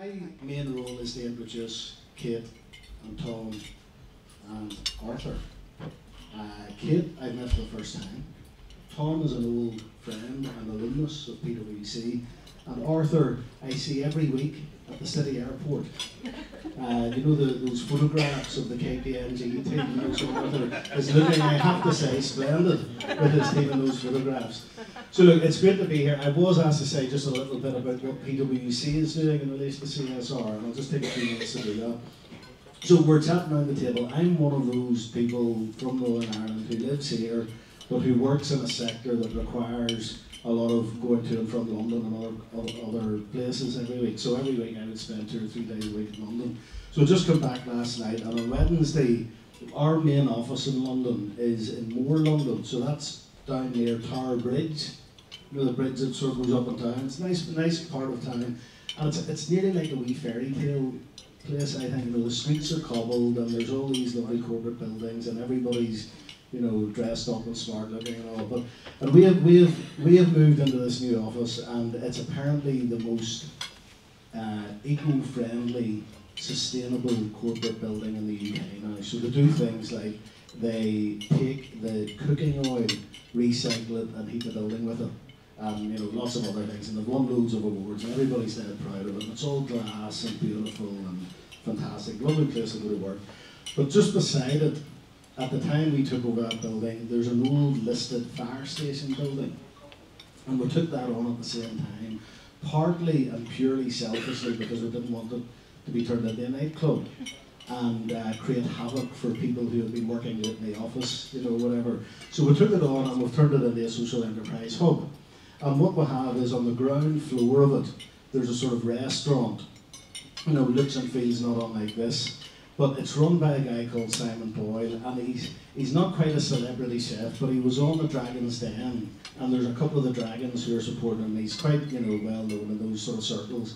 My main role is to introduce Kate and Tom and Arthur. Kate, I met for the first time. Tom is an old friend and alumnus of PwC. And Arthur, I see every week at the city airport. You know those photographs of the KPMG team, you know, so Arthur is looking, I have to say, splendid with his team in those photographs. So look, it's great to be here. I was asked to say just a little bit about what PwC is doing in relation to CSR, and I'll just take a few minutes to do that. So we're chatting around the table. I'm one of those people from Northern Ireland who lives here, but who works in a sector that requires a lot of going to and from London and other places every week. So every week I would spend 2 or 3 days a week in London. So I just come back last night, and on Wednesday, our main office in London is in Moor, London. So that's down near Tower Bridge. You know, the bridge that sort of goes up and down. It's a nice part of town. And it's nearly like a wee fairy tale place, I think. You know, the streets are cobbled and there's all these lovely corporate buildings and everybody's, you know, dressed up and smart looking and all. But we have moved into this new office, and it's apparently the most eco-friendly, sustainable corporate building in the UK now. So they do things like they take the cooking oil, recycle it, and heat the building with it. And you know, lots of other things, and they've won loads of awards, and everybody's dead proud of it. And it's all glass and beautiful and fantastic, lovely place to go to work. But just beside it, at the time we took over that building, there's an old listed fire station building, and we took that on at the same time, partly and purely selfishly because we didn't want it to be turned into a nightclub and create havoc for people who had been working late in the office, you know, whatever. So we took it on and we've turned it into a social enterprise hub. And what we have is on the ground floor of it, there's a sort of restaurant. You know, looks and feels not unlike this. But it's run by a guy called Simon Boyle, and he's not quite a celebrity chef, but he was on the Dragon's Den, and there's a couple of the dragons who are supporting him. He's quite, you know, well known in those sort of circles.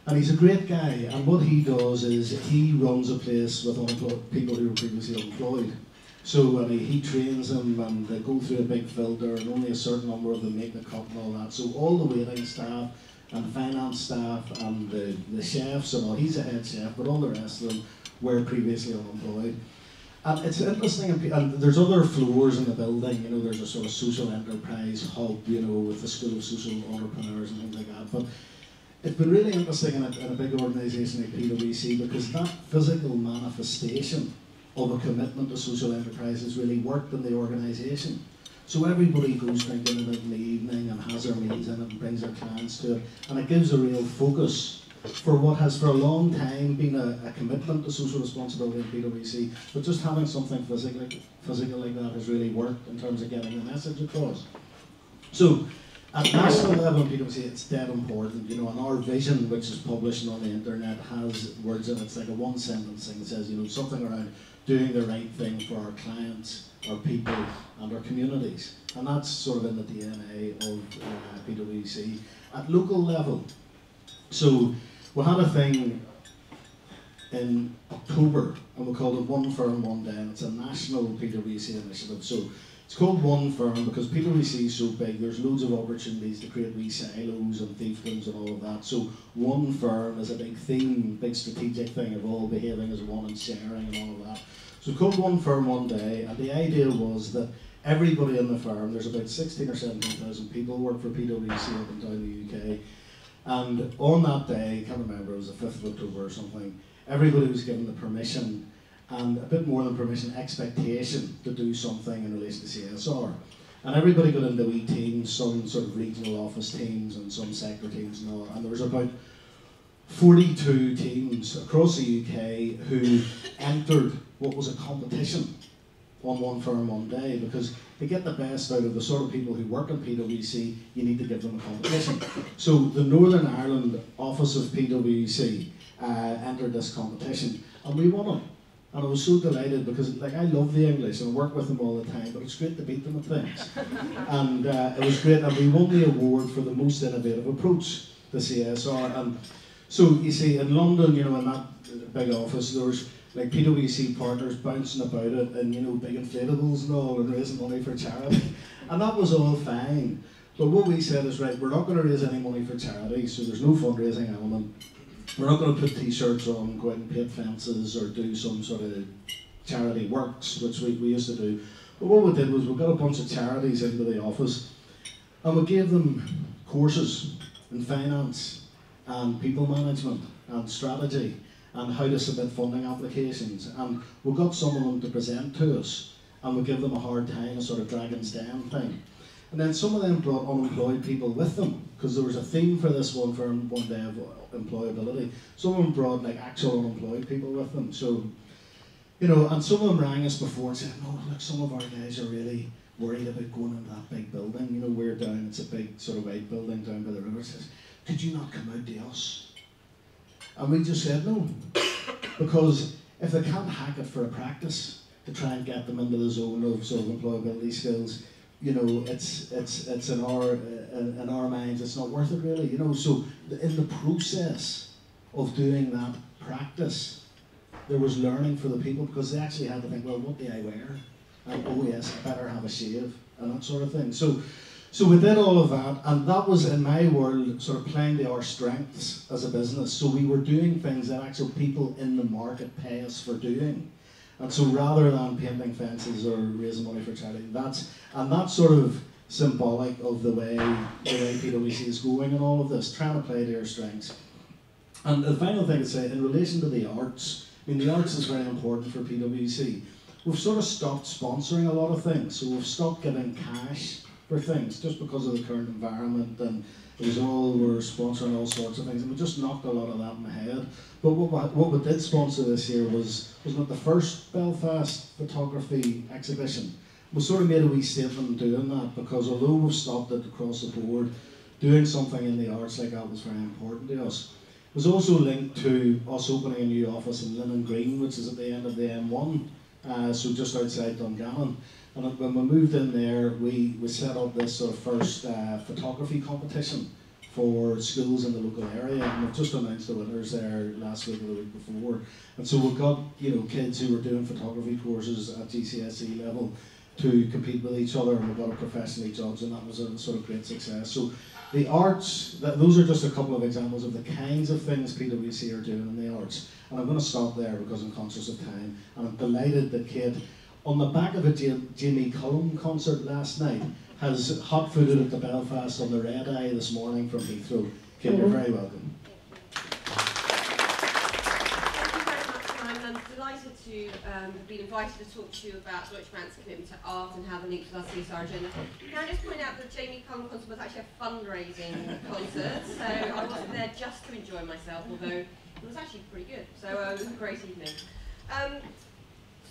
And he's a great guy, and what he does is he runs a place with people who were previously unemployed. So he trains them, and they go through a big filter, and only a certain number of them make the cut and all that. So all the waiting staff and the finance staff and the chefs and all, he's a head chef, but all the rest of them were previously unemployed. And it's interesting, and there's other floors in the building, you know, there's a sort of social enterprise hub, you know, with the School of Social Entrepreneurs and things like that. But it's been really interesting in a big organisation like PwC, because that physical manifestation of a commitment to social enterprise has really worked in the organisation. So everybody goes drinking in it in the evening and has their meals in it and brings their clients to it, and it gives a real focus for what has for a long time been a commitment to social responsibility in PwC, but just having something physical like that has really worked in terms of getting the message across. So at national level in PwC, it's dead important, you know, and our vision, which is published on the internet, has words in it. It's like a one-sentence thing that says, you know, something around doing the right thing for our clients, our people, and our communities. And that's sort of in the DNA of PwC. At local level, so we had a thing in October, and we called it One Firm, One Day, and it's a national PwC initiative. So it's called One Firm because PwC is so big, there's loads of opportunities to create wee silos and fiefdoms and all of that. So One Firm is a big theme, big strategic thing of all behaving as one and sharing and all of that. So it's called One Firm, One Day, and the idea was that everybody in the firm, there's about 16 or 17,000 people work for PwC up and down the UK. And on that day, I can't remember, it was the 5th of October or something, everybody was given the permission, and a bit more than permission, expectation to do something in relation to CSR. And everybody got into wee teams, some sort of regional office teams and some sector teams and all, and there was about 42 teams across the UK who entered what was a competition on One Firm, One Day, because to get the best out of the sort of people who work in PwC, you need to give them a competition. So the Northern Ireland office of PwC entered this competition, and we won it. And I was so delighted because, like, I love the English and I work with them all the time, but it's great to beat them at things. And it was great, and we won the award for the most innovative approach to CSR. And so you see, in London, you know, in that big office, there was like PwC partners bouncing about it and, you know, big inflatables and all, and raising money for charity. And that was all fine. But what we said is, right, we're not going to raise any money for charity, so there's no fundraising element. We're not going to put t-shirts on, go out and paint fences or do some sort of charity works, which we used to do. But what we did was we got a bunch of charities into the office and we gave them courses in finance and people management and strategy and how to submit funding applications. And we got some of them to present to us and we give them a hard time, a sort of Dragon's Den thing. And then some of them brought unemployed people with them, because there was a theme for this one for one day of employability. Some of them brought like actual unemployed people with them. So, you know, and some of them rang us before and said, no, look, some of our guys are really worried about going into that big building. You know, we're down, it's a big sort of white building down by the river. It says, could you not come out to us? And we just said no, because if they can't hack it for a practice to try and get them into the zone of sort of employability skills, you know, it's in our minds, it's not worth it really, you know. So in the process of doing that practice, there was learning for the people, because they actually had to think, well, what do I wear? And oh yes, I better have a shave, and that sort of thing. So we did all of that, and that was, in my world, sort of playing to our strengths as a business. So we were doing things that actual people in the market pay us for doing. And so rather than painting fences or raising money for charity, that's sort of symbolic of the way PwC is going and all of this, trying to play to your strengths. And the final thing to say, in relation to the arts, I mean, the arts is very important for PwC. We've sort of stopped sponsoring a lot of things, so we've stopped giving cash for things just because of the current environment, and it was all, we're sponsoring all sorts of things, and we just knocked a lot of that in the head. But what we did sponsor this year was not the first Belfast photography exhibition. We sort of made a wee statement doing that, because although we've stopped it across the board, doing something in the arts like that was very important to us. It was also linked to us opening a new office in Linen Green, which is at the end of the M1, so just outside Dungannon. And when we moved in there, we set up this sort of first photography competition for schools in the local area, and we've just announced the winners there last week or the week before. And so we've got, you know, kids who were doing photography courses at GCSE level to compete with each other, and we got a professionally judged, and that was a sort of great success. So the arts, those are just a couple of examples of the kinds of things PwC are doing in the arts. And I'm going to stop there because I'm conscious of time, and I'm delighted that Kate, on the back of a Jamie Cullum concert last night, has hot-footed at the Belfast on the red eye this morning from Heathrow. Kate, you're very welcome. To have been invited to talk to you about Deutsche Bank's commitment to art and how the link with our CSR agenda. Can I just point out that Jamie Cullum concert was actually a fundraising concert, so I wasn't there just to enjoy myself, although it was actually pretty good, so it was a great evening.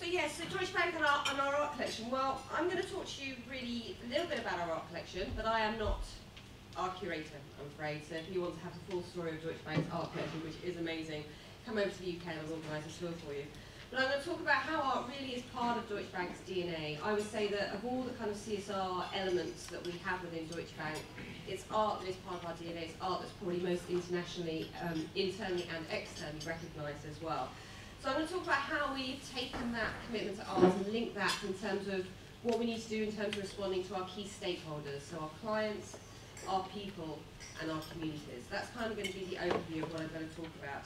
So yes, so Deutsche Bank and our art collection. Well, I'm going to talk to you really a little bit about our art collection, but I am not our curator, I'm afraid, so if you want to have the full story of Deutsche Bank's art collection, which is amazing, come over to the UK and I'll organise a tour for you. But I'm going to talk about how art really is part of Deutsche Bank's DNA. I would say that of all the kind of CSR elements that we have within Deutsche Bank, it's art that is part of our DNA. It's art that's probably most internationally, internally and externally recognised as well. So I'm going to talk about how we've taken that commitment to art and linked that in terms of what we need to do in terms of responding to our key stakeholders, so our clients, our people, and our communities. That's kind of going to be the overview of what I'm going to talk about.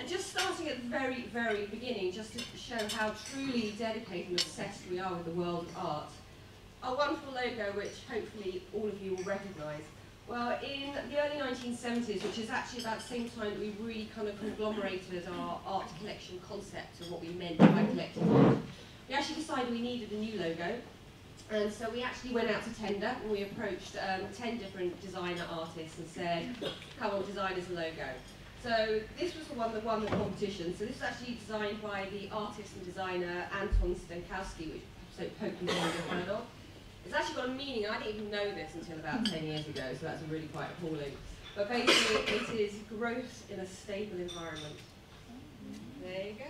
And just starting at the very, very beginning, just to show how truly dedicated and obsessed we are with the world of art, our wonderful logo, which hopefully all of you will recognise. Well, in the early 1970s, which is actually about the same time that we really kind of conglomerated our art collection concept and what we meant by collecting art, we actually decided we needed a new logo. And so we actually went out to tender and we approached 10 different designer artists and said, come on, design us a logo. So this was the one that won the competition. So this was actually designed by the artist and designer Anton Stankowski, which so hopefully you've heard of. It's actually got a meaning, and I didn't even know this until about 10 years ago, so that's really quite appalling. But basically it is growth in a stable environment. There you go.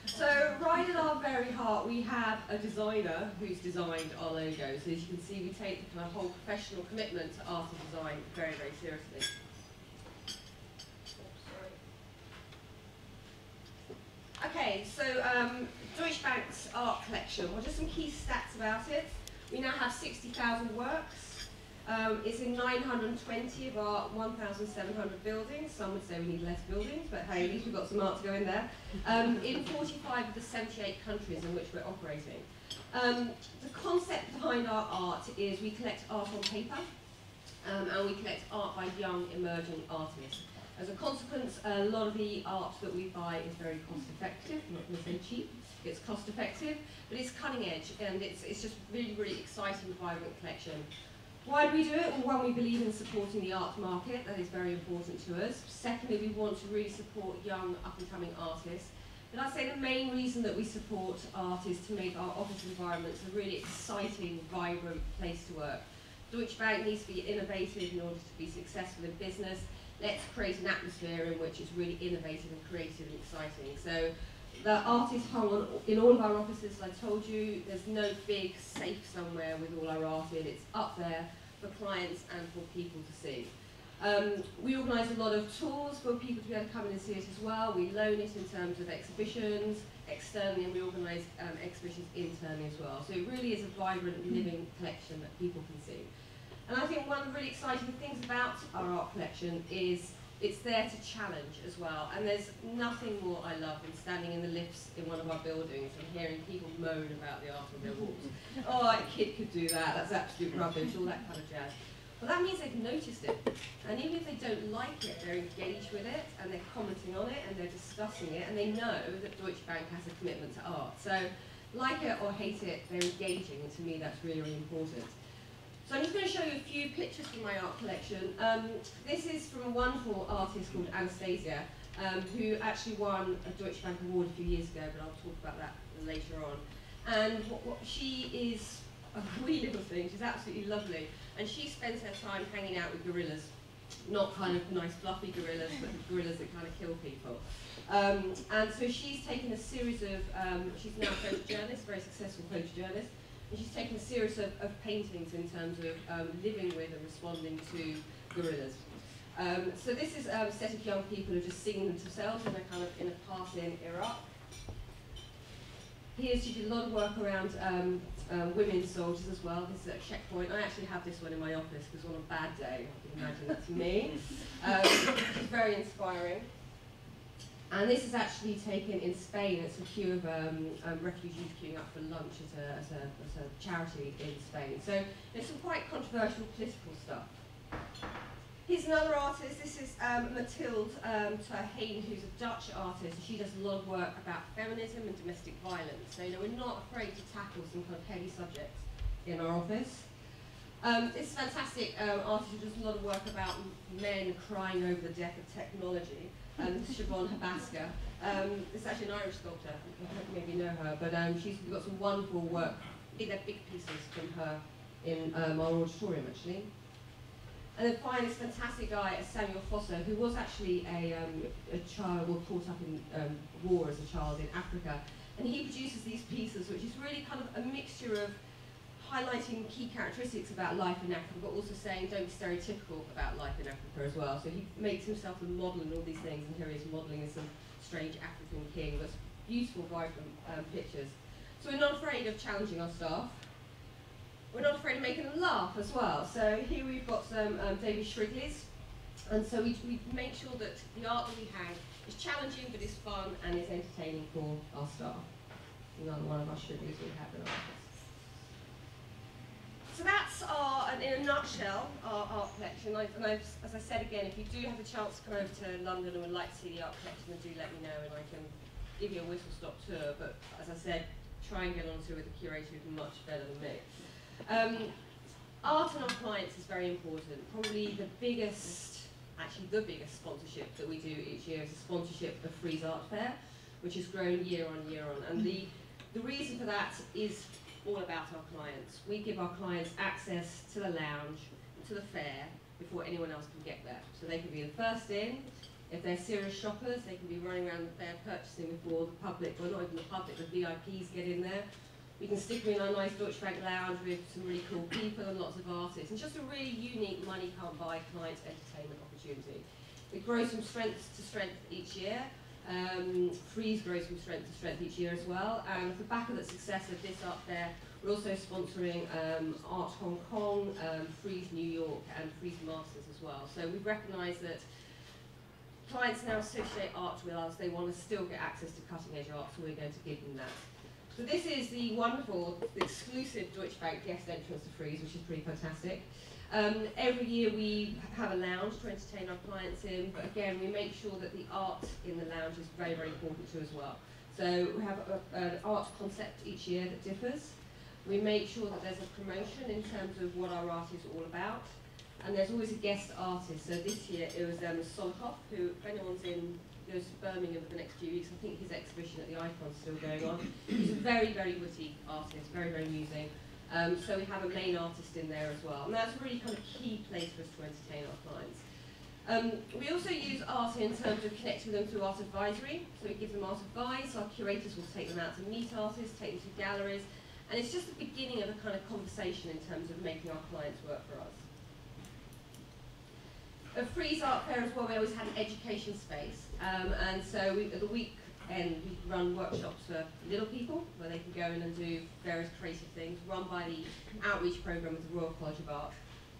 So right at our very heart we have a designer who's designed our logo. So as you can see, we take the kind of whole professional commitment to art and design very, very seriously. Okay, so Deutsche Bank's art collection. Well, just some key stats about it. We now have 60,000 works. It's in 920 of our 1,700 buildings. Some would say we need less buildings, but hey, at least we've got some art to go in there. In 45 of the 78 countries in which we're operating. The concept behind our art is we collect art on paper, and we collect art by young emerging artists. As a consequence, a lot of the art that we buy is very cost effective. I'm not going to say cheap, it's cost effective, but it's cutting edge, and it's just really, really exciting, vibrant collection. Why do we do it? Well, one, we believe in supporting the art market. That is very important to us. Secondly, we want to really support young, up-and-coming artists. But I'd say the main reason that we support art is to make our office environments a really exciting, vibrant place to work. Deutsche Bank needs to be innovative in order to be successful in business. Let's create an atmosphere in which it's really innovative and creative and exciting. So the art is hung on, in all of our offices, as I told you. There's no big safe somewhere with all our art in. It's up there for clients and for people to see. We organise a lot of tours for people to be able to come in and see it as well. We loan it in terms of exhibitions externally, and we organise exhibitions internally as well. So it really is a vibrant, living collection that people can see. And I think one of the really exciting things about our art collection is it's there to challenge as well. And there's nothing more I love than standing in the lifts in one of our buildings and hearing people moan about the art on their walls. Oh, a kid could do that, that's absolute rubbish, all that kind of jazz. But that means they've noticed it. And even if they don't like it, they're engaged with it, and they're commenting on it, and they're discussing it, and they know that Deutsche Bank has a commitment to art. So, like it or hate it, they're engaging, and to me that's really, really important. So I'm just going to show you a few pictures from my art collection. This is from a wonderful artist called Anastasia, who actually won a Deutsche Bank award a few years ago, but I'll talk about that later on. And she is a wee little thing, she's absolutely lovely. And she spends her time hanging out with gorillas. Not kind of nice fluffy gorillas, but gorillas that kind of kill people. And so she's taken a series of, she's now a photojournalist, very successful photojournalist. And she's taken a series of paintings in terms of living with and responding to gorillas. So this is a set of young people who are just singing themselves in a kind of in a park in Iraq. Here she did a lot of work around women soldiers as well. This is at a checkpoint. I actually have this one in my office because on a bad day, you can imagine that's me. It's very inspiring. And this is actually taken in Spain. It's a queue of refugees queuing up for lunch as a charity in Spain. So there's some quite controversial political stuff. Here's another artist. This is Mathilde Terheen, who's a Dutch artist. She does a lot of work about feminism and domestic violence. So we're not afraid to tackle some kind of heavy subjects in our office. This fantastic artist who does a lot of work about men crying over the death of technology. Siobhan Habaska. This is actually an Irish sculptor. I don't maybe know her, but she's got some wonderful work. They're big pieces from her in our auditorium, actually. And then finally, this fantastic guy, Samuel Foster, who was actually a child, or caught up in war as a child in Africa. And he produces these pieces, which is really kind of a mixture of highlighting key characteristics about life in Africa, but also saying don't be stereotypical about life in Africa as well. So he makes himself a model in all these things, and here he is modelling in some strange African king. But beautiful, vibrant pictures. So we're not afraid of challenging our staff. We're not afraid of making them laugh as well. So here we've got some David Shrigley's, and so we make sure that the art that we hang is challenging, but is fun and is entertaining for our staff. Another one of our Shrigley's we have in our office. So that's in a nutshell, our art collection. As I said again, if you do have a chance to come over to London and would like to see the art collection, then do let me know and I can give you a whistle-stop tour. But as I said, try and get on to it with the curator who's much better than me. Art and our clients is very important. Probably the biggest sponsorship that we do each year is a sponsorship of Frieze Art Fair, which has grown year on year on. And the reason for that is all about our clients. We give our clients access to the lounge, to the fair, before anyone else can get there. So they can be the first in. If they're serious shoppers, they can be running around the fair purchasing before the public, well not even the public, the VIPs get in there. We can stick them in our nice Deutsche Bank lounge with some really cool people and lots of artists. It's just a really unique, money can't buy client entertainment opportunity. It grows from strength to strength each year. Frieze grows from strength to strength each year as well, and off the back of the success of this art fair, we're also sponsoring Art Hong Kong, Frieze New York, and Frieze Masters as well. So we've recognised that clients now associate art with us. They want to still get access to cutting edge art, so we're going to give them that. So this is the wonderful, exclusive Deutsche Bank guest entrance to Frieze, which is pretty fantastic. Every year we have a lounge to entertain our clients in, but again we make sure that the art in the lounge is very, very important to as well. So we have an art concept each year that differs. We make sure that there's a promotion in terms of what our art is all about, and there's always a guest artist. So this year it was Solhoff, who, if anyone's goes to Birmingham for the next few weeks, I think his exhibition at the Icon's still going on. He's a very, very witty artist, very, very amusing. So we have a main artist in there as well, and that's a really kind of key place for us to entertain our clients. We also use art in terms of connecting them through art advisory, so we give them art advice. Our curators will take them out to meet artists, take them to galleries, and it's just the beginning of a kind of conversation in terms of making our clients work for us. At Frieze Art Fair as well, we always had an education space, and so at the weekend we run workshops for little people where they can go in and do various creative things, run by the outreach programme of the Royal College of Art.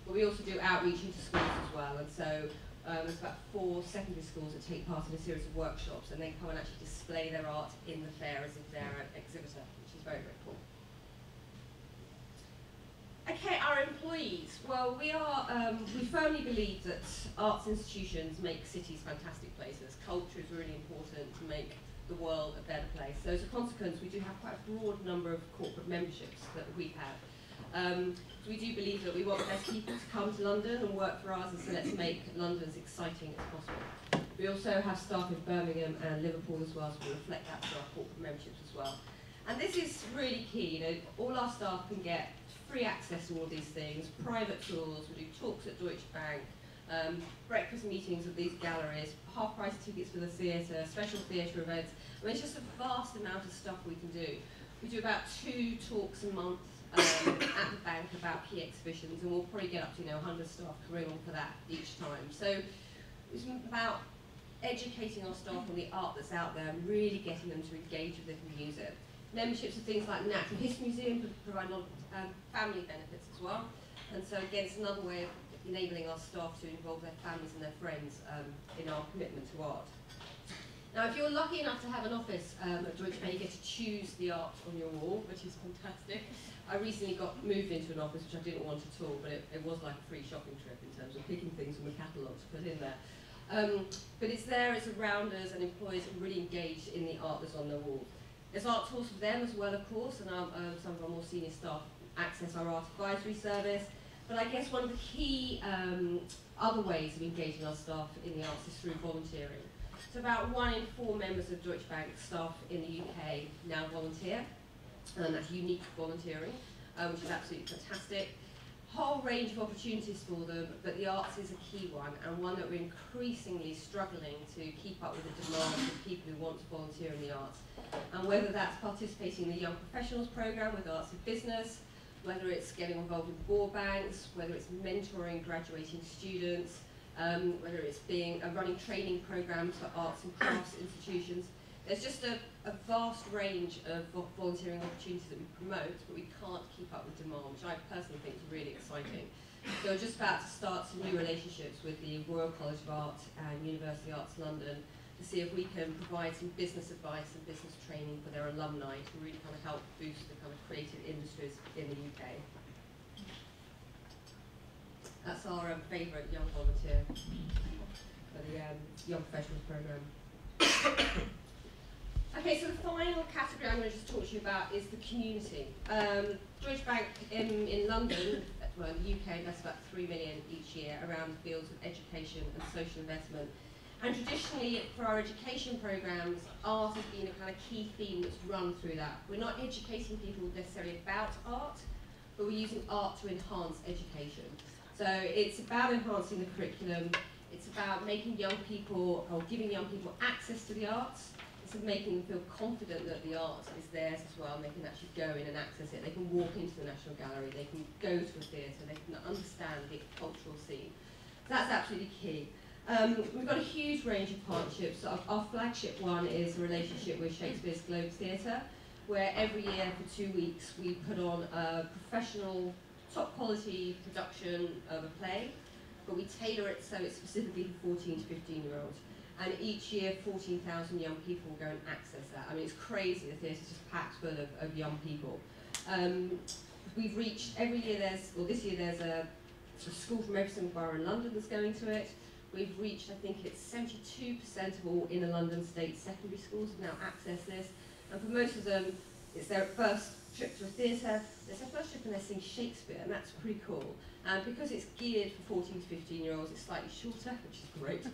But we also do outreach into schools as well, and so there's about 4 secondary schools that take part in a series of workshops, and they come and actually display their art in the fair as if they're an exhibitor, which is very, very cool. Okay, our employees. Well, we firmly believe that arts institutions make cities fantastic places. Culture is really important to make the world a better place. So as a consequence, we do have quite a broad number of corporate memberships that we have. So we do believe that we want the best people to come to London and work for us, and so let's make London as exciting as possible. We also have staff in Birmingham and Liverpool as well, so we reflect that to our corporate memberships as well. And this is really key. You know, all our staff can get free access to all these things, private tours, we do talks at Deutsche Bank, breakfast meetings at these galleries, half-price tickets for the theatre, special theatre events. I mean, it's just a vast amount of stuff we can do. We do about 2 talks a month at the bank about key exhibitions, and we'll probably get up to 100 staff coming on for that each time. So it's about educating our staff on the art that's out there and really getting them to engage with it and use it. Memberships of things like Natural History Museum provide a lot of family benefits as well. And so again, it's another way of enabling our staff to involve their families and their friends in our commitment to art. Now, if you're lucky enough to have an office at Deutsche Bank, you get to choose the art on your wall, which is fantastic. I recently got moved into an office which I didn't want at all, but it was like a free shopping trip in terms of picking things from the catalogue to put in there. But it's there, it's around us, and employees are really engaged in the art that's on the wall. There's art tours for them as well, of course, and some of our more senior staff access our art advisory service. But I guess one of the key other ways of engaging our staff in the arts is through volunteering. So about 1 in 4 members of Deutsche Bank staff in the UK now volunteer, and that's unique volunteering, which is absolutely fantastic. Whole range of opportunities for them, but the arts is a key one, and one that we're increasingly struggling to keep up with the demand of people who want to volunteer in the arts. And whether that's participating in the Young Professionals programme with Arts in Business, whether it's getting involved with board banks, whether it's mentoring graduating students, whether it's running training programmes for arts and crafts institutions. There's just a vast range of volunteering opportunities that we promote, but we can't keep up with demand, which I personally think is really exciting. So we're just about to start some new relationships with the Royal College of Art and University Arts London to see if we can provide some business advice and business training for their alumni to really kind of help boost the kind of creative industries in the UK. That's our favourite young volunteer for the Young Professionals programme. Okay, so the final category I'm going to just talk to you about is the community. Deutsche Bank in London, well in the UK, invests about 3 million each year around the fields of education and social investment. And traditionally, for our education programmes, art has been a kind of key theme that's run through that. We're not educating people necessarily about art, but we're using art to enhance education. So it's about enhancing the curriculum, it's about making young people, or giving young people access to the arts. It's making them feel confident that the art is theirs as well, and they can actually go in and access it. They can walk into the National Gallery, they can go to a theatre, they can understand the cultural scene. So that's absolutely key. We've got a huge range of partnerships. So our flagship one is a relationship with Shakespeare's Globe Theatre, where every year for 2 weeks we put on a professional, top quality production of a play, but we tailor it so it's specifically for 14 to 15-year-olds. And each year 14,000 young people will go and access that. I mean, it's crazy, the theatre's just packed full of young people. We've reached, every year this year there's a school from every single borough in London that's going to it. We've reached, I think it's 72% of all inner London state secondary schools have now accessed this. And for most of them, it's their first trip to a theatre, it's their first trip and they're seeing Shakespeare, and that's pretty cool. And because it's geared for 14 to 15-year-olds, it's slightly shorter, which is great.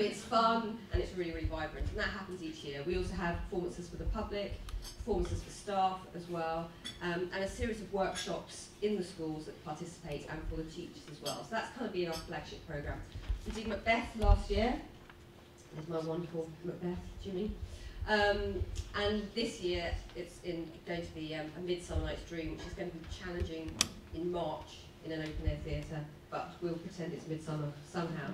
It's fun, and it's really, really vibrant, and that happens each year. We also have performances for the public, performances for staff as well, and a series of workshops in the schools that participate and for the teachers as well. So that's kind of been our flagship programme. We did Macbeth last year. There's my wonderful Macbeth, Jimmy. And this year it's going to be A Midsummer Night's Dream, which is going to be challenging in March in an open-air theatre, but we'll pretend it's midsummer somehow.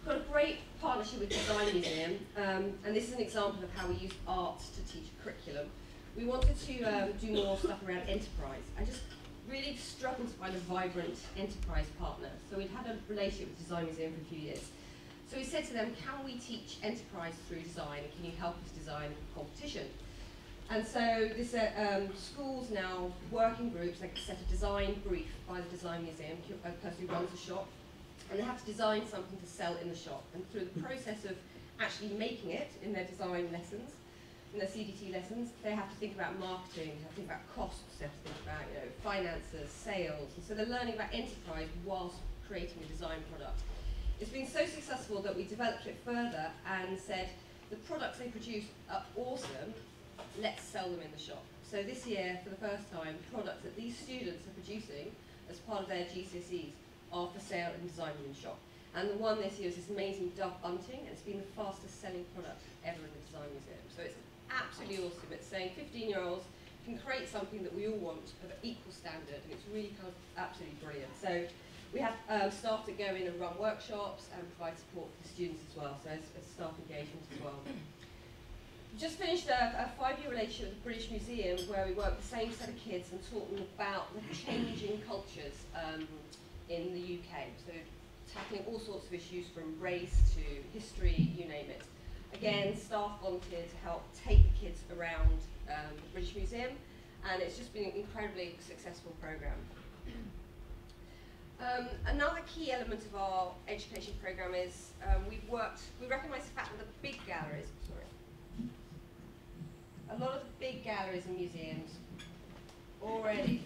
Got a great partnership with Design Museum, and this is an example of how we use art to teach a curriculum. We wanted to do more stuff around enterprise. I just really struggled to find a vibrant enterprise partner. So we'd had a relationship with Design Museum for a few years. So we said to them, can we teach enterprise through design? Can you help us design competition? And so this schools now, working groups, they set a design brief by the Design Museum, a person who runs a shop, and they have to design something to sell in the shop. And through the process of actually making it in their design lessons, in their CDT lessons, they have to think about marketing, they have to think about costs, they have to think about finances, sales. And so they're learning about enterprise whilst creating a design product. It's been so successful that we developed it further and said, the products they produce are awesome, let's sell them in the shop. So this year, for the first time, products that these students are producing as part of their GCSEs are for sale and design in the shop. And the one this year is this amazing dove bunting, and it's been the fastest selling product ever in the Design Museum. So it's absolutely awesome. It's saying 15-year-olds can create something that we all want of an equal standard, and it's really kind of absolutely brilliant. So we have staff that go in and run workshops and provide support for the students as well, so it's staff engagement as well. We just finished a 5-year relationship with the British Museum where we worked with the same set of kids and taught them about the changing cultures in the UK. So tackling all sorts of issues from race to history, you name it. Again, staff volunteered to help take the kids around the British Museum, and it's just been an incredibly successful programme. Another key element of our education programme is we recognise the fact that the big galleries, a lot of the big galleries and museums already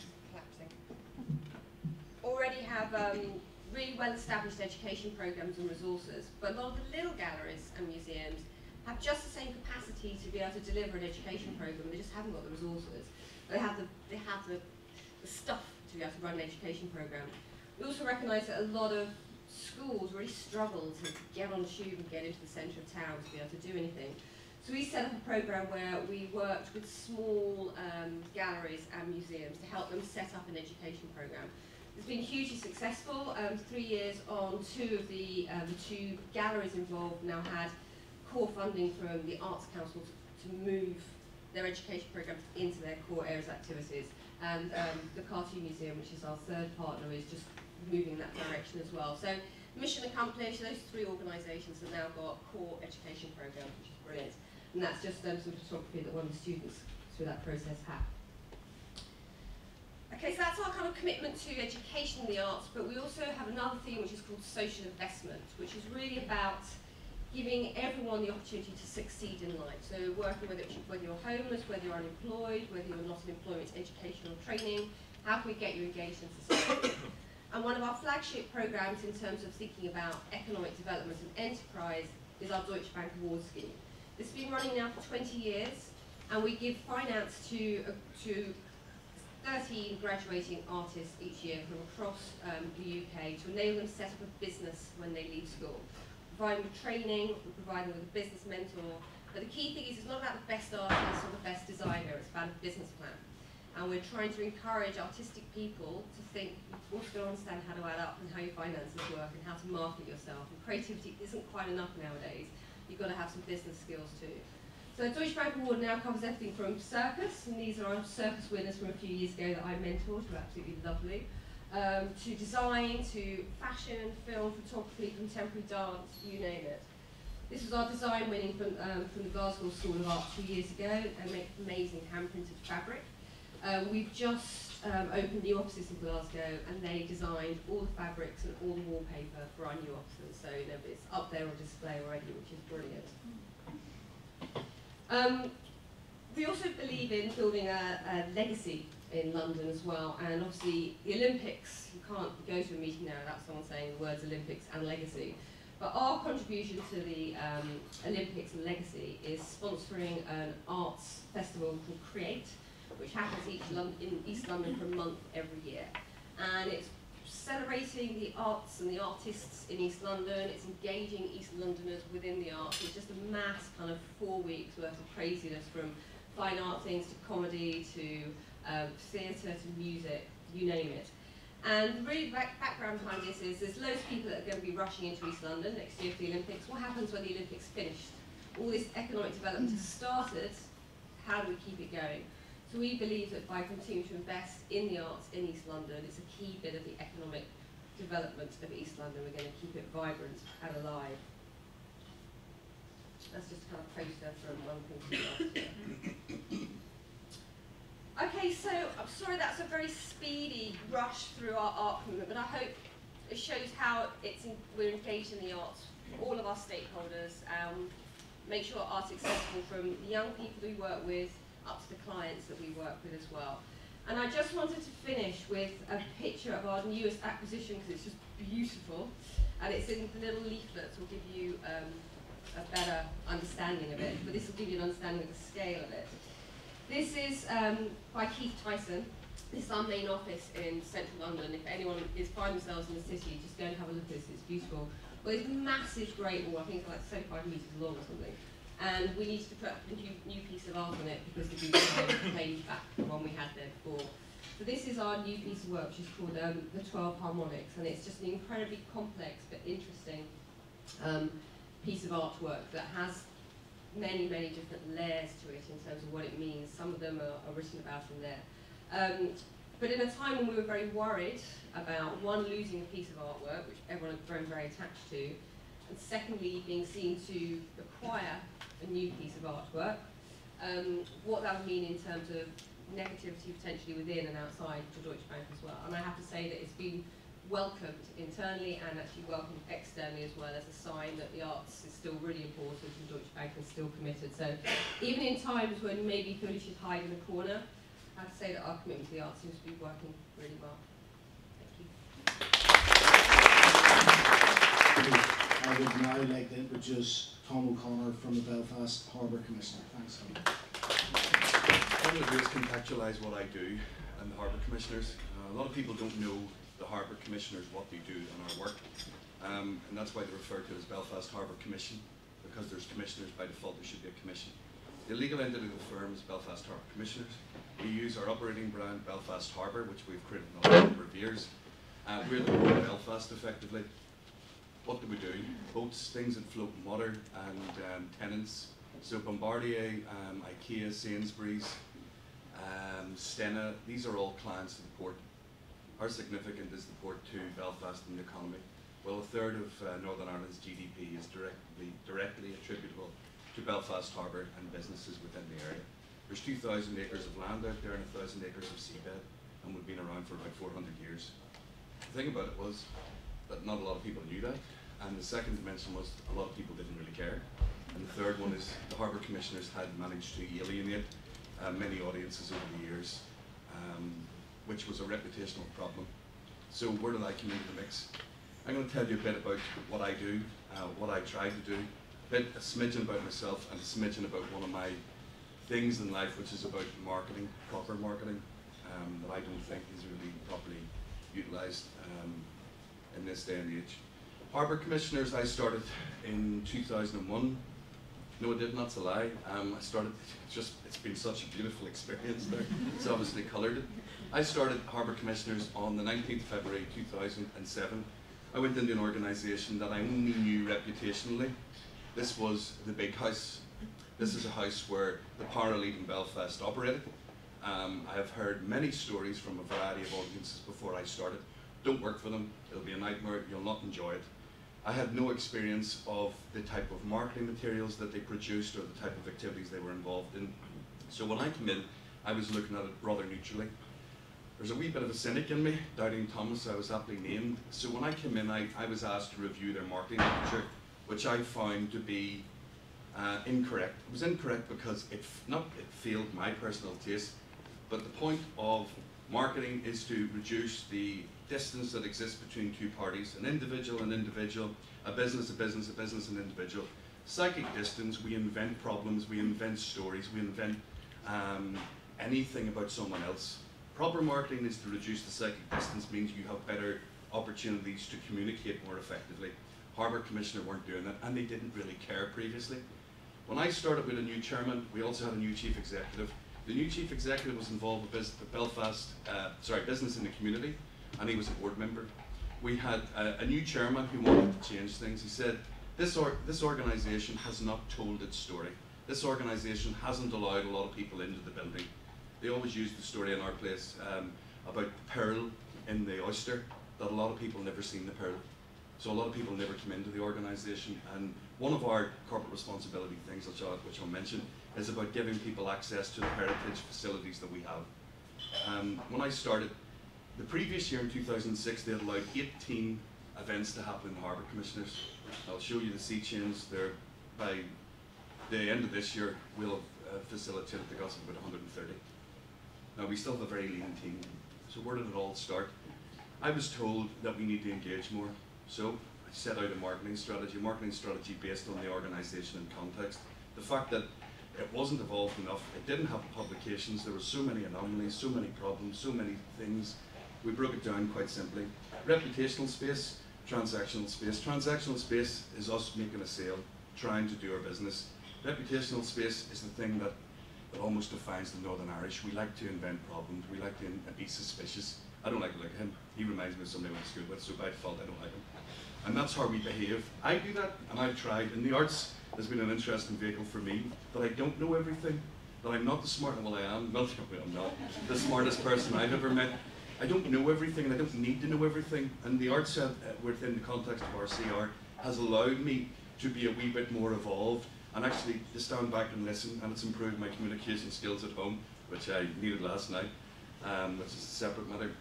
have really well-established education programmes and resources, but a lot of the little galleries and museums have just the same capacity to be able to deliver an education programme, they just haven't got the resources. They have the stuff to be able to run an education programme. We also recognise that a lot of schools really struggle to get on the tube and get into the centre of town to be able to do anything. So we set up a programme where we worked with small galleries and museums to help them set up an education programme. It's been hugely successful. 3 years on, two of the 2 galleries involved now had core funding from the Arts Council to move their education programmes into their core areas of activities. And the Cartoon Museum, which is our 3rd partner, is just moving in that direction as well. So mission accomplished, those 3 organisations have now got a core education programme, which is brilliant. And that's just some photography that one of the students through that process had. Okay, so that's our kind of commitment to education in the arts, but we also have another theme which is called social investment, which is really about giving everyone the opportunity to succeed in life. So working with it, whether you're homeless, whether you're unemployed, whether you're not in employment, education or training, how can we get you engaged in society? And one of our flagship programmes in terms of thinking about economic development and enterprise is our Deutsche Bank Award Scheme. This has been running now for 20 years, and we give finance to 13 graduating artists each year from across the UK to enable them to set up a business when they leave school. We provide them with training, we provide them with a business mentor, but the key thing is it's not about the best artist or the best designer, it's about a business plan. And we're trying to encourage artistic people to think, you've also got to understand how to add up and how your finances work and how to market yourself. And creativity isn't quite enough nowadays. You've got to have some business skills too. So the Deutsche Bank Award now covers everything from circus, and these are our circus winners from a few years ago that I mentored, who are absolutely lovely, to design, to fashion, film, photography, contemporary dance, you name it. This was our design winning from the Glasgow School of Art 2 years ago, and make amazing hand-printed fabric. We've just opened new offices in Glasgow, and they designed all the fabrics and all the wallpaper for our new offices, so you know, it's up there on display already, which is brilliant. We also believe in building a legacy in London as well, and obviously the Olympics, you can't go to a meeting now without someone saying the words Olympics and legacy. But our contribution to the Olympics and legacy is sponsoring an arts festival called Create, which happens in East London for a month every year. And it's celebrating the arts and the artists in East London, it's engaging East Londoners within the arts. It's just a mass kind of 4 weeks worth of craziness, from fine art things to comedy to theatre to music, you name it. And really the background behind this is there's loads of people that are going to be rushing into East London next year for the Olympics. What happens when the Olympics finished? All this economic development has started, how do we keep it going? So we believe that by continuing to invest in the arts in East London, it's a key bit of the economic development of East London. We're going to keep it vibrant and alive. That's just a kind of poster from one thing to the other. Okay, so I'm sorry that's a very speedy rush through our art movement, but I hope it shows how we're engaged in the arts, all of our stakeholders, make sure art's accessible from the young people we work with up to the clients that we work with as well. And I just wanted to finish with a picture of our newest acquisition, because it's just beautiful, and it's in the little leaflets. Will give you a better understanding of it, but this will give you an understanding of the scale of it. This is by Keith Tyson. This is our main office in central London. If anyone finds themselves in the city, just go and have a look at this, it's beautiful. Well, it's a massive great wall, I think it's like 75 metres long or something. And we needed to put a new piece of art on it because the beautiful changed back the one we had there before. So this is our new piece of work, which is called the 12 Harmonics, and it's just an incredibly complex but interesting piece of artwork that has many, many different layers to it in terms of what it means. Some of them are written about in there. But in a time when we were very worried about, one, losing a piece of artwork, which everyone had grown very attached to, and secondly, being seen to acquire a new piece of artwork, what that would mean in terms of negativity potentially within and outside the Deutsche Bank as well. And I have to say that it's been welcomed internally and actually welcomed externally as well, as a sign that the arts is still really important and Deutsche Bank is still committed. So even in times when maybe you feel you should hide in a corner, I have to say that our commitment to the arts seems to be working really well. Thank you. I would now like to introduce Tom O'Connor from the Belfast Harbour Commissioner. Thanks, Tom. What I'm going to do is contextualise what I do and the Harbour Commissioners. A lot of people don't know the Harbour Commissioners, what they do in our work, and that's why they refer to it as Belfast Harbour Commission, because there's commissioners by default. There should be a commission. The legal entity of the firm is Belfast Harbour Commissioners. We use our operating brand Belfast Harbour, which we've created in a number of years. We're the Port of Belfast, effectively. What do we do? Boats, things that float in water, and tenants. So Bombardier, IKEA, Sainsbury's, Stena, these are all clients of the port. How significant is the port to Belfast and the economy? Well, a third of Northern Ireland's GDP is directly attributable to Belfast Harbour and businesses within the area. There's 2,000 acres of land out there and 1,000 acres of seabed, and we've been around for about 400 years. The thing about it was that not a lot of people knew that, and the second dimension was a lot of people didn't really care. And the third one is the Harbour Commissioners had managed to alienate many audiences over the years, which was a reputational problem. So where did I come into the mix? I'm going to tell you a bit about what I do, what I try to do, a smidgen about myself, and a smidgen about one of my things in life, which is about marketing, proper marketing, that I don't think is really properly utilised in this day and age. Harbour Commissioners, I started in 2001. No, I didn't, that's a lie. I started, it's been such a beautiful experience there. It's obviously coloured it. I started Harbour Commissioners on the 19th of February 2007. I went into an organisation that I only knew reputationally. This was the Big House. This is a house where the Power Elite in Belfast operated. I have heard many stories from a variety of audiences before I started. Don't work for them, it'll be a nightmare, you'll not enjoy it. I had no experience of the type of marketing materials that they produced or the type of activities they were involved in. So when I came in, I was looking at it rather neutrally. There's a wee bit of a cynic in me, doubting Thomas, I was aptly named. So when I came in, I was asked to review their marketing literature, which I found to be incorrect. It was incorrect because it failed my personal taste, but the point of marketing is to reduce the distance that exists between two parties, an individual, a business, an individual. Psychic distance, we invent problems, we invent stories, we invent anything about someone else. Proper marketing is to reduce the psychic distance, means you have better opportunities to communicate more effectively. Harbour Commissioner weren't doing that, and they didn't really care previously. When I started with a new chairman, we also had a new chief executive. The new chief executive was involved with Belfast, business in the community, and he was a board member. We had a new chairman who wanted to change things. He said, this organisation has not told its story. This organisation hasn't allowed a lot of people into the building. They always use the story in our place about the pearl in the oyster, that a lot of people never seen the pearl. So a lot of people never come into the organisation, and one of our corporate responsibility things, which I'll mention, is about giving people access to the heritage facilities that we have. When I started, the previous year in 2006, they had allowed 18 events to happen in the Harbour Commissioners. I'll show you the sea change there. By the end of this year, we'll have facilitated the gossip about 130. Now, we still have a very lean team. So where did it all start? I was told that we need to engage more. So I set out a marketing strategy based on the organisation and context. The fact that it wasn't evolved enough, it didn't have publications, there were so many anomalies, so many problems, so many things. We broke it down quite simply. Reputational space, transactional space. Transactional space is us making a sale, trying to do our business. Reputational space is the thing that almost defines the Northern Irish. We like to invent problems, we like to be suspicious. I don't like to look at him. He reminds me of somebody I went to school with, so by default I don't like him. And that's how we behave. I do that, and I've tried. And the arts has been an interesting vehicle for me, that I don't know everything, that I'm not the smart, well I am, well I'm not the smartest person I've ever met. I don't know everything, and I don't need to know everything. And the arts within the context of RCR has allowed me to be a wee bit more evolved, and actually to stand back and listen, and it's improved my communication skills at home, which I needed last night. Which is a separate matter.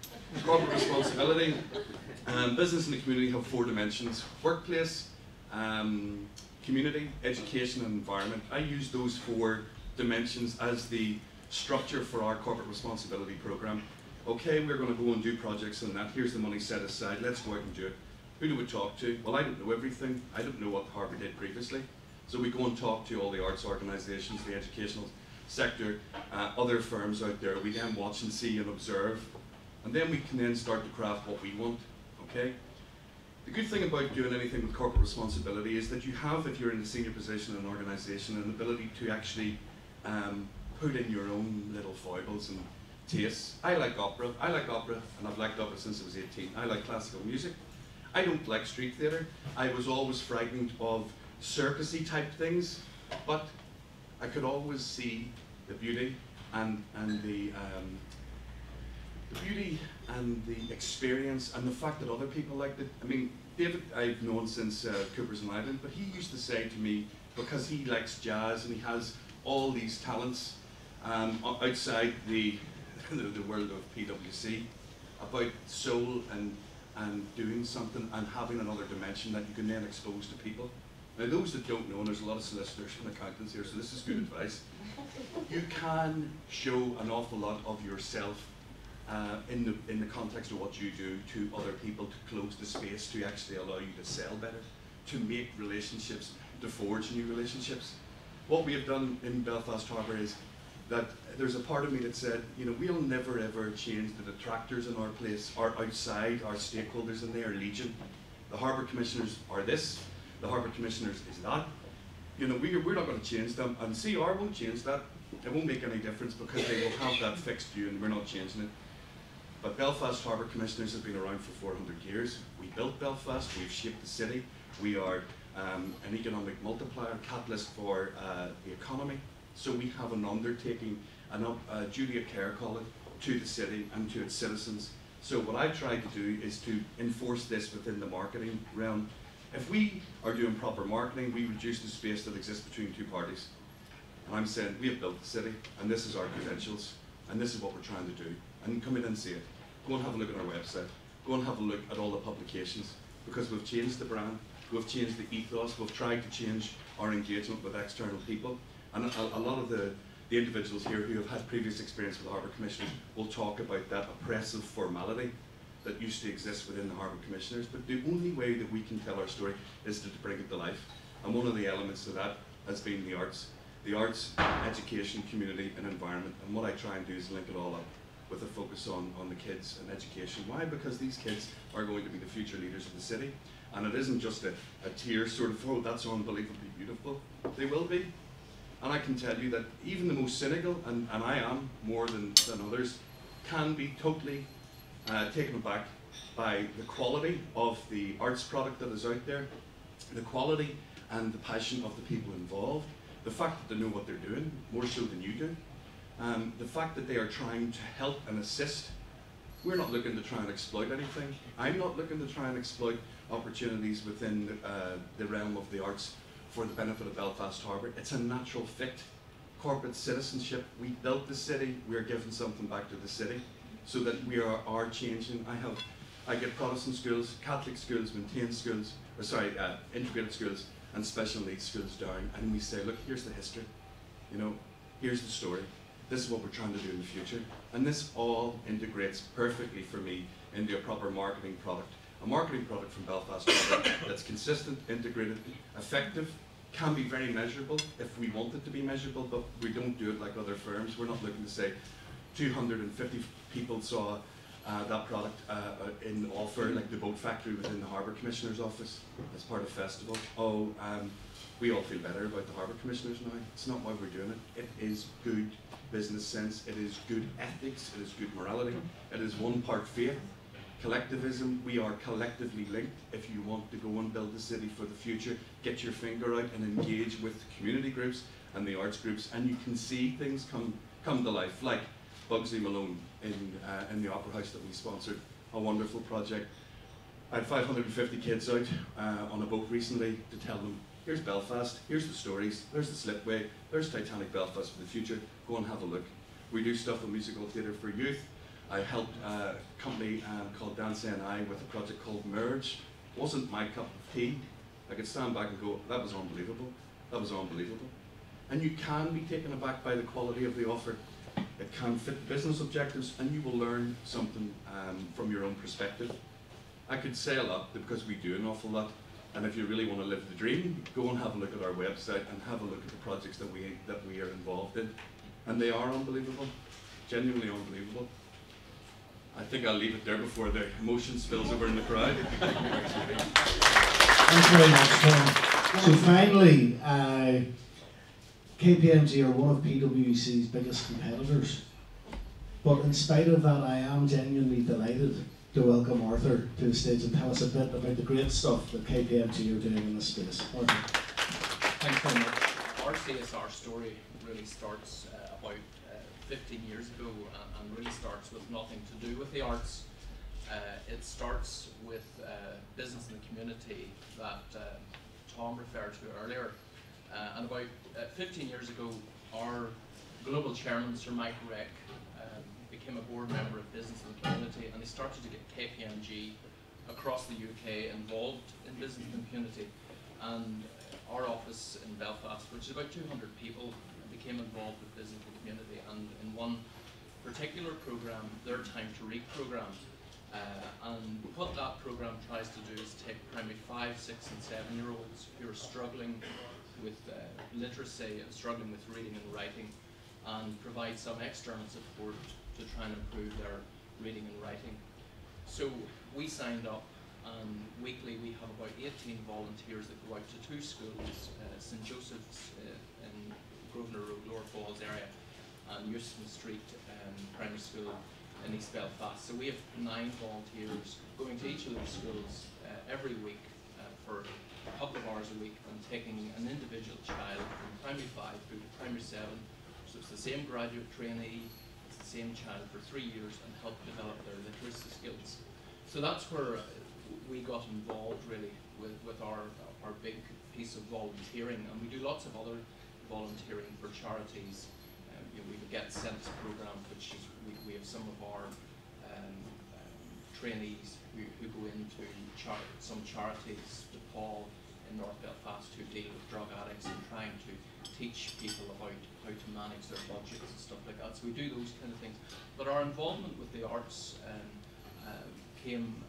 Corporate responsibility. Business and the community have 4 dimensions: workplace, community, education and environment. I use those 4 dimensions as the structure for our corporate responsibility programme. Okay, we're going to go and do projects and that. Here's the money set aside. Let's go out and do it. Who do we talk to? Well, I don't know everything. I don't know what Harbour did previously. So we go and talk to all the arts organisations, the educational sector, other firms out there. We then watch and see and observe, and then we can then start to craft what we want, okay? The good thing about doing anything with corporate responsibility is that you have, if you're in a senior position in an organisation, an ability to actually put in your own little foibles and tastes. I like opera, and I've liked opera since I was 18. I like classical music. I don't like street theatre. I was always frightened of circusy type things, but I could always see the beauty and the beauty and the experience and the fact that other people liked it. I mean, David I've known since Cooper's and Island, but he used to say to me, because he likes jazz and he has all these talents outside the world of PwC, about soul and doing something and having another dimension that you can then expose to people. Now, those that don't know, and there's a lot of solicitors and accountants here, so this is good advice. You can show an awful lot of yourself in the context of what you do to other people, to close the space, to actually allow you to sell better, to make relationships, to forge new relationships. What we have done in Belfast Harbour is that there's a part of me that said, you know, we'll never ever change the detractors in our place, or outside, our stakeholders, and they are legion. The Harbour Commissioners are this. The Harbour Commissioners is that. You know, we're not going to change them, and CR won't change that. It won't make any difference because they will have that fixed view, and we're not changing it. But Belfast Harbour Commissioners have been around for 400 years. We built Belfast, we've shaped the city. We are an economic multiplier, catalyst for the economy. So we have an undertaking, a duty of care, call it, to the city and to its citizens. So what I've tried to do is to enforce this within the marketing realm. If we are doing proper marketing, we reduce the space that exists between two parties. And I'm saying, we have built the city, and this is our credentials, and this is what we're trying to do. And come in and see it. Go and have a look at our website. Go and have a look at all the publications, because we've changed the brand, we've changed the ethos, we've tried to change our engagement with external people. And a lot of the individuals here who have had previous experience with the Harbour Commissioners will talk about that oppressive formality that used to exist within the Harbour Commissioners. But the only way that we can tell our story is to bring it to life. And one of the elements of that has been the arts. The arts, education, community and environment. And what I try and do is link it all up with a focus on the kids and education. Why? Because these kids are going to be the future leaders of the city. And it isn't just a tier sort of, oh, that's unbelievably beautiful. They will be. And I can tell you that even the most cynical, and I am more than others, can be totally taken aback by the quality of the arts product that is out there, the quality and the passion of the people involved, the fact that they know what they're doing, more so than you do, the fact that they are trying to help and assist. We're not looking to try and exploit anything. I'm not looking to try and exploit opportunities within the realm of the arts for the benefit of Belfast Harbour. It's a natural fit. Corporate citizenship, we built the city, we're giving something back to the city so that we are changing. I get Protestant schools, Catholic schools, maintained schools, integrated schools and special needs schools down, and we say, look, here's the history, you know, here's the story, this is what we're trying to do in the future, and this all integrates perfectly for me into a proper marketing product. A marketing product from Belfast Harbour that's consistent, integrated, effective, can be very measurable if we want it to be measurable, but we don't do it like other firms. We're not looking to say 250 people saw that product in offer, like the boat factory within the Harbour Commissioner's office as part of festival. We all feel better about the Harbour Commissioners now. It's not why we're doing it. It is good business sense, it is good ethics, it is good morality, it is one part faith. Collectivism, we are collectively linked. If you want to go and build the city for the future, get your finger out and engage with community groups and the arts groups, and you can see things come to life, like Bugsy Malone in the Opera House that we sponsored, a wonderful project. I had 550 kids out on a boat recently to tell them, here's Belfast, here's the stories, there's the slipway, there's Titanic Belfast for the future, go and have a look. We do stuff in musical theatre for youth. I helped a company called Dance NI with a project called Merge. Wasn't my cup of tea. I could stand back and go, that was unbelievable, that was unbelievable. And you can be taken aback by the quality of the offer. It can fit business objectives, and you will learn something from your own perspective. I could say a lot because we do an awful lot, and if you really want to live the dream, go and have a look at our website and have a look at the projects that we are involved in. And they are unbelievable, genuinely unbelievable. I think I'll leave it there before the emotion spills over in the crowd. Thanks very much, Tom. So finally, KPMG are one of PwC's biggest competitors. But in spite of that, I am genuinely delighted to welcome Arthur to the stage and tell us a bit about the great stuff that KPMG are doing in this space. Arthur. Thanks very much. Our CSR story really starts about 15 years ago and really starts with nothing to do with the arts. It starts with business in the community that Tom referred to earlier. And about 15 years ago, our global chairman, Sir Mike Reck, became a board member of business in the community, and he started to get KPMG across the UK involved in business in the community. And our office in Belfast, which is about 200 people, became involved with business in the community, and in one particular programme, their Time to Read programme. And what that programme tries to do is take primary 5, 6 and 7-year-olds who are struggling with literacy and struggling with reading and writing, and provide some external support to try and improve their reading and writing. So we signed up And weekly we have about 18 volunteers that go out to 2 schools, St Joseph's in Grosvenor Road, Lower Falls area, and Euston Street Primary School in East Belfast. So we have 9 volunteers going to each of those schools every week for a couple of hours a week and taking an individual child from primary 5 through to primary 7. So it's the same graduate trainee, it's the same child for 3 years, and help develop their literacy skills. So that's where we got involved really with our big piece of volunteering, and we do lots of other volunteering for charities. You know, we have a Get Sense program, which is we have some of our trainees who go into some charities, DePaul in North Belfast, who deal with drug addicts and trying to teach people about how to manage their budgets and stuff like that. So we do those kind of things. But our involvement with the arts came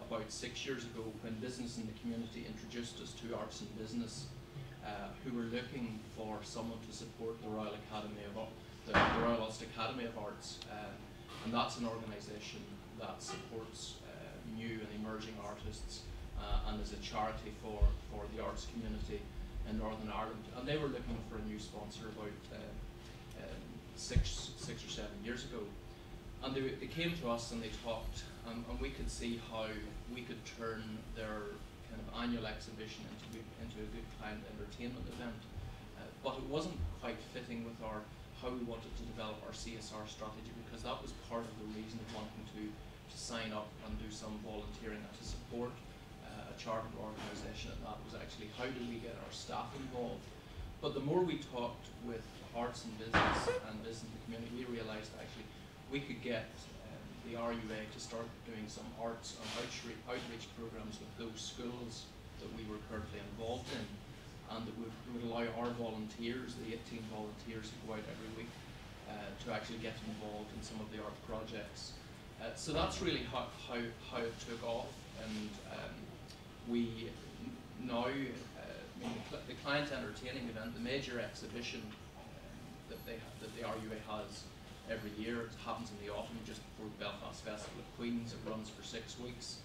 about 6 years ago when business in the community introduced us to Arts and Business, who were looking for someone to support the Royal Academy of the Royal Ulster Academy of Arts, and that's an organisation that supports new and emerging artists and is a charity for the arts community in Northern Ireland. And they were looking for a new sponsor about 6 or 7 years ago. And they came to us and they talked, and we could see how we could turn their kind of annual exhibition into a good client entertainment event. But it wasn't quite fitting with how we wanted to develop our CSR strategy, because that was part of the reason of wanting to sign up and do some volunteering and to support a charitable organisation, and that was actually how do we get our staff involved. But the more we talked with Arts and Business in the community, we realised actually we could get the RUA to start doing some arts and outreach programmes with those schools that we were currently involved in, and that would allow our volunteers, the 18 volunteers who go out every week, to actually get involved in some of the art projects. So that's really how it took off, and we now, the client entertaining event, the major exhibition that the RUA has every year, it happens in the autumn just before the Belfast Festival of Queens. It runs for 6 weeks.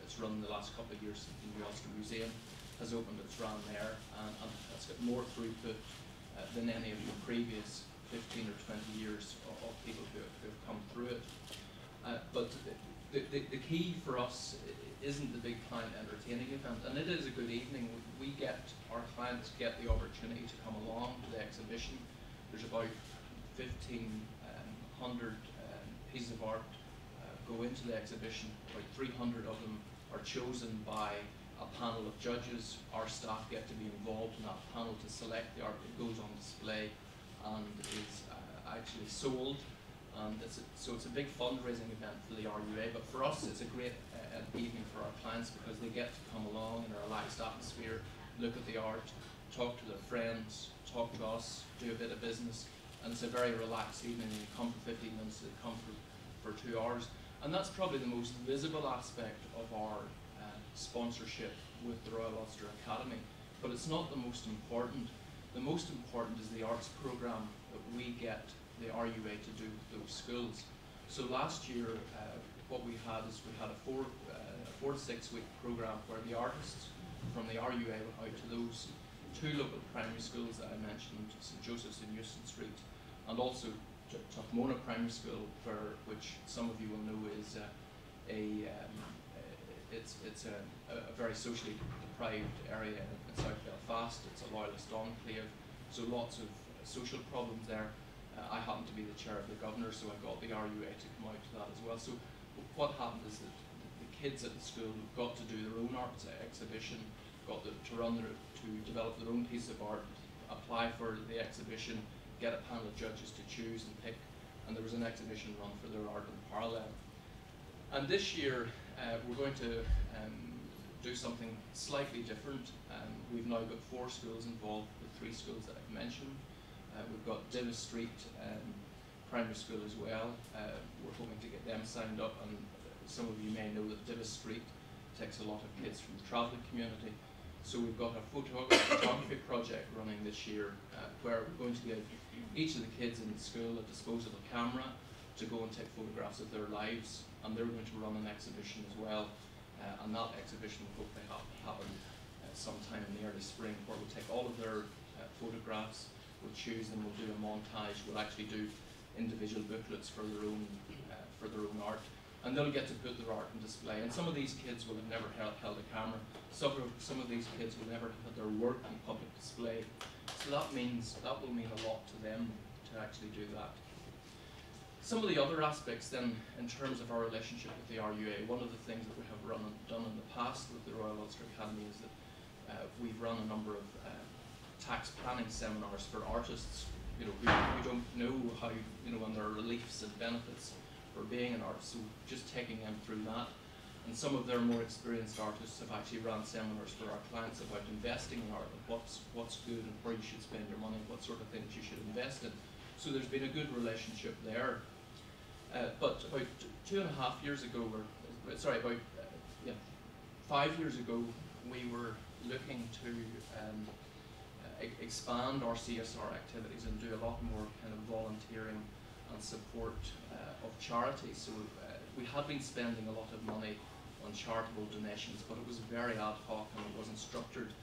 It's run the last couple of years since the Ulster Museum has opened. It's run there, and it's got more throughput than any of the previous 15 or 20 years of people who have come through it. But the key for us isn't the big client entertaining event, and it is a good evening. Our clients get the opportunity to come along to the exhibition. There's about 1,500 pieces of art go into the exhibition. About 300 of them are chosen by a panel of judges. Our staff get to be involved in that panel to select the art that goes on display and is actually sold. And so it's a big fundraising event for the RUA, but for us it's a great evening for our clients, because they get to come along in a relaxed atmosphere, look at the art, talk to their friends, talk to us, do a bit of business, and it's a very relaxed evening. You come for 15 minutes, they come for 2 hours. And that's probably the most visible aspect of our sponsorship with the Royal Ulster Academy, but it's not the most important. The most important is the arts programme that we get the RUA to do with those schools. So last year, what we had a 4 to 6 week programme where the artists from the RUA went out to those 2 local primary schools that I mentioned, St Joseph's in Euston Street, and also Tuckmona Primary School, which some of you will know is it's a very socially deprived area in South Belfast. It's a loyalist enclave, so lots of social problems there. I happen to be the chair of the governor, so I got the RUA to come out to that as well. So what happened is that the kids at the school got to do their own arts exhibition, got to develop their own piece of art, apply for the exhibition, get a panel of judges to choose and pick, and there was an exhibition run for their art in parallel. And this year we're going to do something slightly different. We've now got 4 schools involved, with 3 schools that I've mentioned. We've got Divis Street Primary School as well. We're hoping to get them signed up, and some of you may know that Divis Street takes a lot of kids from the travelling community. So we've got a photography project running this year where we're going to give each of the kids in the school a disposable camera, to go and take photographs of their lives, and they're going to run an exhibition as well, and that exhibition will hopefully happen sometime in the early spring, where we'll take all of their photographs, we'll choose them, we'll do a montage, we'll actually do individual booklets for their own art, and they'll get to put their art on display. And some of these kids will have never held a camera. Some of these kids will never have their work on public display. So that will mean a lot to them to actually do that. Some of the other aspects then, in terms of our relationship with the RUA, one of the things that we have done in the past with the Royal Ulster Academy is that we've run a number of tax planning seminars for artists, you know, who don't know how, you know, and there are reliefs and benefits for being an artist, so just taking them through that. And some of their more experienced artists have actually run seminars for our clients about investing in art, and what's good and where you should spend your money, what sort of things you should invest in. So there's been a good relationship there. But about 2.5 years ago, or sorry, about 5 years ago, we were looking to expand our CSR activities and do a lot more kind of volunteering and support of charities. So we had been spending a lot of money on charitable donations, but it was very ad hoc and it wasn't structured.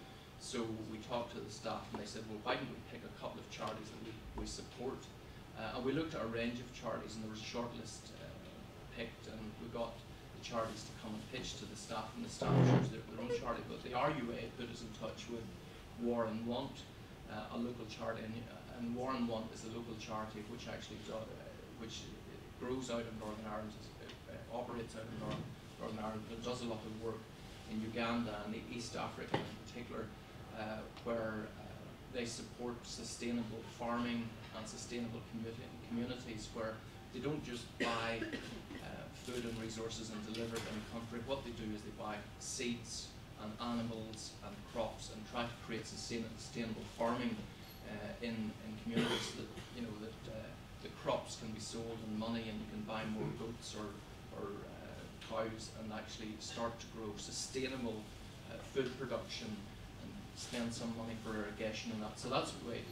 So we talked to the staff and they said, well, why don't we pick a couple of charities that we support? And we looked at a range of charities, and there was a short list picked, and we got the charities to come and pitch to the staff, and the staff chose their own charity. But the RUA put us in touch with War and Want, a local charity, and War and Want is a local charity which actually which grows out of Northern Ireland, operates out of Northern Ireland, but does a lot of work in Uganda and East Africa in particular, where they support sustainable farming and sustainable communities, where they don't just buy food and resources and deliver it in the country. What they do is they buy seeds and animals and crops and try to create sustainable farming in communities, that, you know, that the crops can be sold in money, and you can buy more goats or cows and actually start to grow sustainable food production and spend some money for irrigation and that. So that's the way.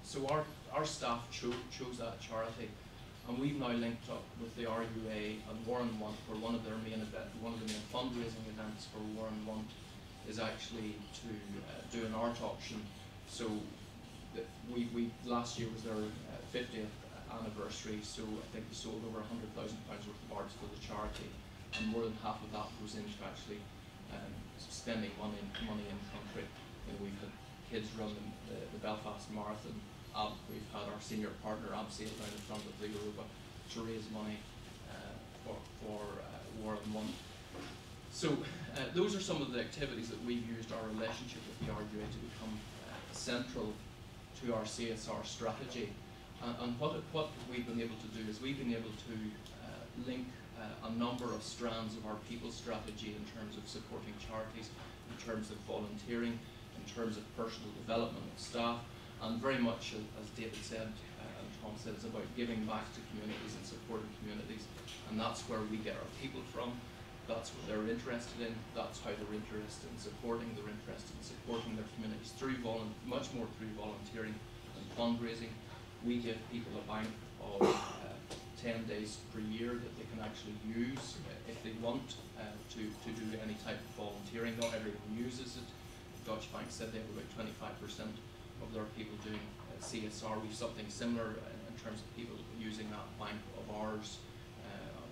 So our staff chose that charity, and we've now linked up with the RUA and War and Want, where one of the main fundraising events for War and Want is actually to do an art auction. So we last year was their 50th anniversary, so I think we sold over £100,000 worth of art for the charity, and more than half of that goes into actually spending money in country. You know, we've had kids run the Belfast Marathon. We've had our senior partner Abseil down in front of the Europa to raise money for War and Want. So those are some of the activities that we've used our relationship with the RUA to become central to our CSR strategy. And what we've been able to do is we've been able to link a number of strands of our people strategy in terms of supporting charities, in terms of volunteering, in terms of personal development of staff, and very much, as David said and Tom said, it's about giving back to communities and supporting communities, and that's where we get our people from. That's what they're interested in. That's how they're interested in supporting. They're interested in supporting their communities through much more through volunteering and fundraising. We give people a bank of 10 days per year that they can actually use if they want to do any type of volunteering. Not everyone uses it. Deutsche Bank said they have about 25% of their people doing CSR. We've something similar in terms of people using that bank of ours,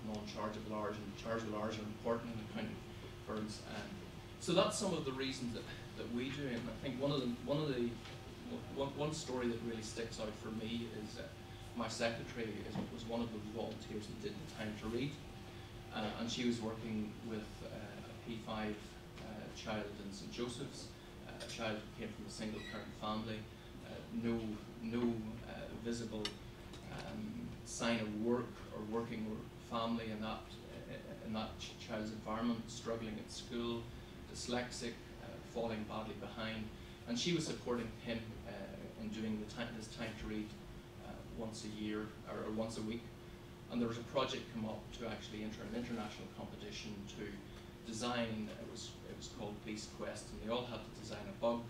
non-chargeable hours, and chargeable hours are important in accounting firms. So that's some of the reasons that we do it. And I think one story that really sticks out for me is my secretary was one of the volunteers that did the Time to Read, and she was working with a P5 child in St Joseph's, a child who came from a single parent family, no visible sign of work or working family in that child's environment, struggling at school, dyslexic, falling badly behind, and she was supporting him in doing his Time to Read once a year or once a week. And there was a project come up to actually enter an international competition to design. It was called Beast Quest, and they all had to design a bug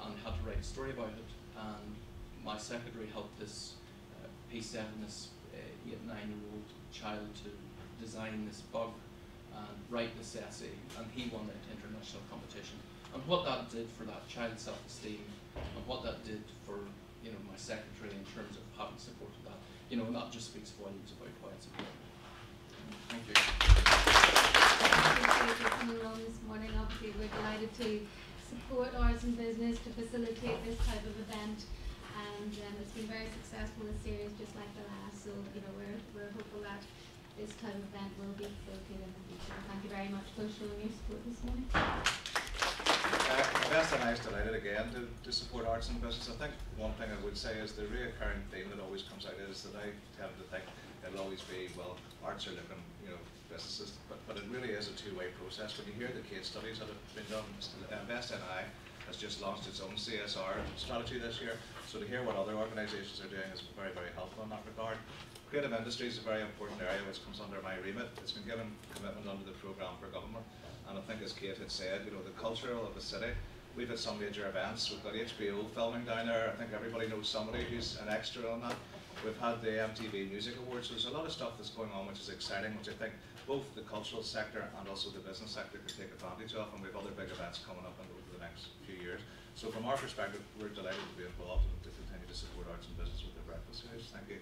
and had to write a story about it. And my secretary helped this P7, this 8, 9-year-old child to design this bug and write this essay, and he won it international competition. And what that did for that child's self-esteem, and what that did for my secretary in terms of having supported that, and that just speaks volumes about why it's important. Thank you. Thank you for coming along this morning. Obviously, we're delighted to support arts and business to facilitate this type of event, and it's been very successful this series, just like the last. So we're hopeful that this type of event will be facilitated in the future. Thank you very much for showing your support this morning. Best and I is delighted again to support arts and business. I think one thing I would say is the recurring theme that always comes out is that I tend to think it'll always be, well, arts are looking, businesses, but it really is a two-way process. When you hear the case studies that have been done, Best NI has just launched its own CSR strategy this year, so to hear what other organisations are doing is very, very helpful in that regard. Creative industry is a very important area which comes under my remit. It's been given commitment under the programme for government, and I think as Kate had said, the cultural of the city, we've had some major events. We've got HBO filming down there. I think everybody knows somebody who's an extra on that. We've had the MTV Music Awards, so there's a lot of stuff that's going on which is exciting, which I think both the cultural sector and also the business sector could take advantage of, and we have other big events coming up over the next few years. So from our perspective, we're delighted to be involved and to continue to support arts and business with the breakfast series. Thank you.